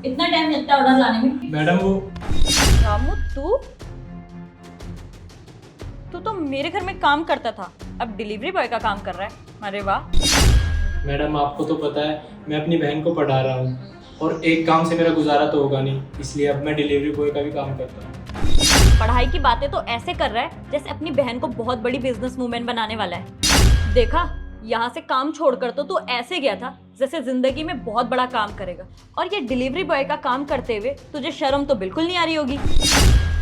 इतना टाइम लगता है ऑर्डर लाने में? मैडम वो रामू तू तू तो मेरे घर में काम करता था, अब डिलीवरी बॉय का काम कर रहा है। अरे वाह। मैडम आपको तो पता है मैं अपनी बहन को पढ़ा रहा हूँ और एक काम से मेरा गुजारा तो होगा नहीं, इसलिए अब मैं डिलीवरी बॉय का भी काम करता हूँ। पढ़ाई की बातें तो ऐसे कर रहा है जैसे अपनी बहन को बहुत बड़ी बिजनेस वूमेन बनाने वाला है। देखा, यहाँ से काम छोड़कर तो तू ऐसे गया था जैसे जिंदगी में बहुत बड़ा काम करेगा, और ये डिलीवरी बॉय का काम करते हुए तुझे शर्म तो बिल्कुल नहीं आ रही होगी।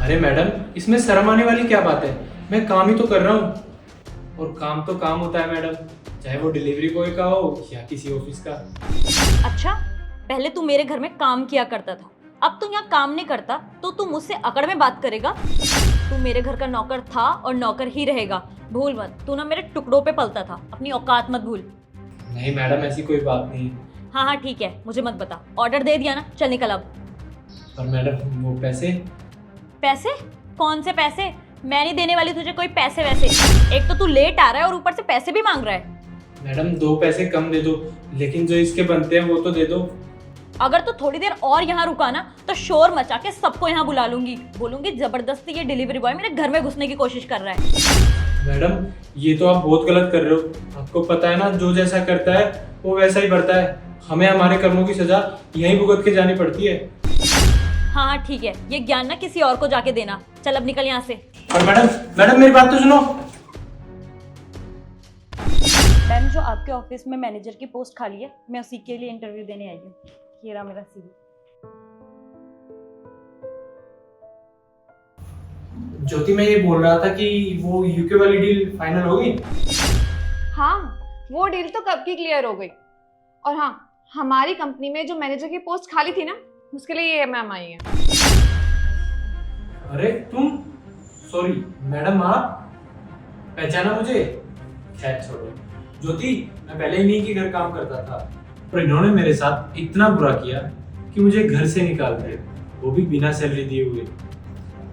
अरे मैडम इसमें शर्म आने वाली क्या बात है, मैं काम ही तो कर रहा हूँ और काम तो काम होता है मैडम, चाहे वो डिलीवरी बॉय का हो या किसी ऑफिस का। अच्छा, पहले तू मेरे घर में काम किया करता था, अब तू यहाँ काम नहीं करता तो तू मुझसे अकड़ में बात करेगा? तू मेरे घर का नौकर था और नौकर ही रहेगा, भूल मत। तू ना मेरे टुकड़ों पे पलता था, अपनी औकात मत भूल। नहीं मैडम ऐसी कोई बात नहीं है। हाँ हाँ ठीक है, मुझे मत बता। ऑर्डर दे दिया ना, चल निकल अब। पर मैडम वो पैसे? पैसे? कौन से पैसे? मैं नहीं देने वाली तुझे कोई पैसे वैसे। एक तो तू लेट आ रहा है और ऊपर से पैसे भी मांग रहा है। मैडम 2 पैसे कम दे दो, लेकिन जो इसके बनते हैं वो तो दे दो। अगर तू थोड़ी देर और यहाँ रुका ना तो शोर मचा के सबको यहाँ बुला लूंगी, बोलूंगी जबरदस्ती ये डिलीवरी बॉय मेरे घर में घुसने की कोशिश कर रहा है। मैडम ये तो आप बहुत गलत कर रहे हो, आपको पता है ना जो जैसा करता है वो वैसा ही बढ़ता है, हमें हमारे कर्मों की सजा यहीं भुगत के जानी पड़ती है। हाँ हाँ ठीक है, ये ज्ञान ना किसी और को जाके देना। चल अब निकल यहाँ से। और मैडम मैडम मेरी बात तो सुनो। मैम जो आपके ऑफिस में मैनेजर की पोस्ट खाली है, मैं उसी के लिए इंटरव्यू देने आई हूँ। ये रहा मेरा सीवी। ज्योति मैं ये बोल रहा था कि वो यूके वाली डील फाइनल हो गई? हाँ, वो डील तो कब की क्लियर हो गई। और हाँ, हमारी कंपनी में जो मैनेजर की पोस्ट खाली थी ना, उसके लिए ये मैम आई है। अरे तुम, सॉरी मैडम आप पहचाना मुझे? खैर छोड़ो ज्योति, मैं पहले ही नहीं के घर काम करता था और इन्होंने मेरे साथ इतना बुरा किया कि मुझे घर से निकाल दिया, वो भी बिना सैलरी दिए हुए।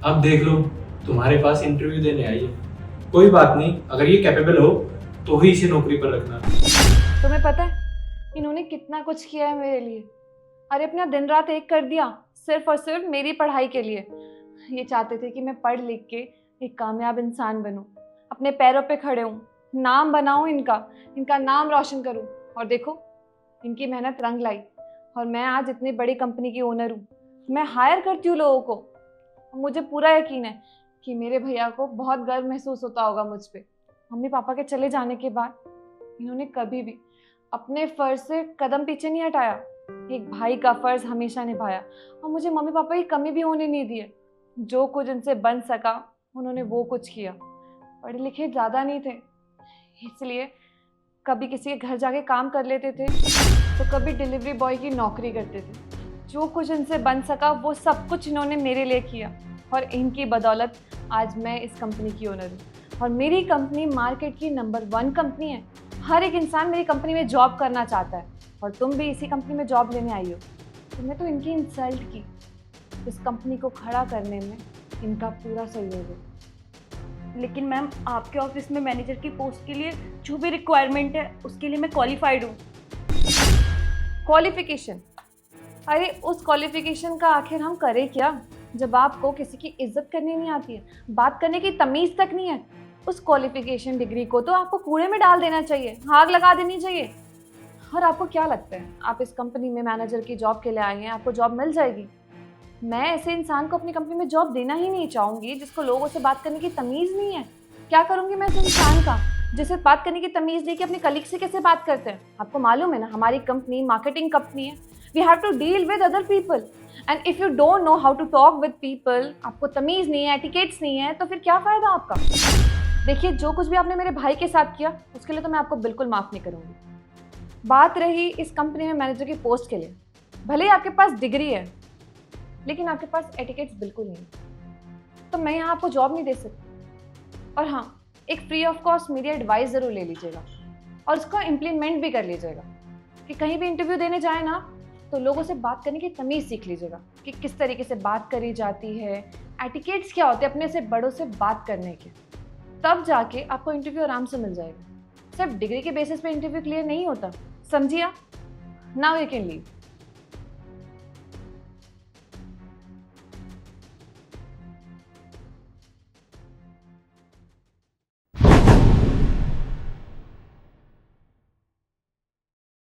अब देख लो तुम्हारे पास इंटरव्यू देने आई है, कोई बात नहीं, अगर ये कैपेबल हो तो ही इसे नौकरी पर रखना। तुम्हें पता है इन्होंने कितना कुछ किया है मेरे लिए। अरे अपना दिन रात एक कर दिया सिर्फ और सिर्फ मेरी पढ़ाई के लिए। ये चाहते थे कि मैं पढ़ लिख के एक कामयाब इंसान बनूं, अपने पैरों पे खड़े हूं, नाम बनाऊं, इनका नाम रोशन करूं। और देखो इनकी मेहनत रंग लाई और मैं आज इतनी बड़ी कंपनी की ओनर हूं। मैं हायर करती हूँ लोगों को। मुझे पूरा यकीन है कि मेरे भैया को बहुत गर्व महसूस होता होगा मुझ पे। मम्मी पापा के चले जाने के बाद इन्होंने कभी भी अपने फर्ज से कदम पीछे नहीं हटाया, एक भाई का फर्ज हमेशा निभाया और मुझे मम्मी पापा की कमी भी होने नहीं दी है। जो कुछ इनसे बन सका उन्होंने वो कुछ किया। पढ़े लिखे ज़्यादा नहीं थे, इसलिए कभी किसी के घर जाके काम कर लेते थे तो कभी डिलीवरी बॉय की नौकरी करते थे। जो कुछ इनसे बन सका वो सब कुछ इन्होंने मेरे लिए किया और इनकी बदौलत आज मैं इस कंपनी की ओनर हूँ। और मेरी कंपनी मार्केट की नंबर 1 कंपनी है। हर एक इंसान मेरी कंपनी में जॉब करना चाहता है और तुम भी इसी कंपनी में जॉब लेने आई हो। तुमने तो इनकी इंसल्ट की, इस कंपनी को खड़ा करने में इनका पूरा सहयोग है। लेकिन मैम आपके ऑफिस में मैनेजर की पोस्ट के लिए जो भी रिक्वायरमेंट है उसके लिए मैं क्वालिफाइड हूँ। क्वालिफिकेशन? अरे उस क्वालिफिकेशन का आखिर हम करें क्या जब आपको किसी की इज्जत करनी नहीं आती है, बात करने की तमीज़ तक नहीं है। उस क्वालिफिकेशन डिग्री को तो आपको कूड़े में डाल देना चाहिए, आग लगा देनी चाहिए। और आपको क्या लगता है आप इस कंपनी में मैनेजर की जॉब के लिए आए हैं, आपको जॉब मिल जाएगी? मैं ऐसे इंसान को अपनी कंपनी में जॉब देना ही नहीं चाहूँगी जिसको लोगों से बात करने की तमीज़ नहीं है। क्या करूँगी मैं इस इंसान का जिसे बात करने की तमीज़ नहीं कि अपने कलीग से कैसे बात करते हैं? आपको मालूम है ना हमारी कंपनी मार्केटिंग कंपनी है। We have to deal with other people and if you don't know how to talk with people, आपको तमीज़ नहीं है, एटिकेट्स नहीं है, तो फिर क्या फ़ायदा आपका? देखिए जो कुछ भी आपने मेरे भाई के साथ किया उसके लिए तो मैं आपको बिल्कुल माफ़ नहीं करूँगी। बात रही इस कंपनी में मैनेजर की पोस्ट के लिए, भले ही आपके पास डिग्री है लेकिन आपके पास एटिकेट्स बिल्कुल नहीं, तो मैं यहाँ आपको जॉब नहीं दे सकती। और हाँ, एक फ्री ऑफ कॉस्ट मेरी एडवाइस ज़रूर ले लीजिएगा और उसको इम्प्लीमेंट भी कर लीजिएगा कि कहीं भी इंटरव्यू देने जाए ना तो लोगों से बात करने की तमीज़ सीख लीजिएगा कि किस तरीके से बात करी जाती है, एटिकेट्स क्या होते हैं अपने से बड़ों से बात करने के। तब जाके आपको इंटरव्यू आराम से मिल जाएगा। सिर्फ डिग्री के बेसिस पे इंटरव्यू क्लियर नहीं होता, समझिए आप? Now you can leave.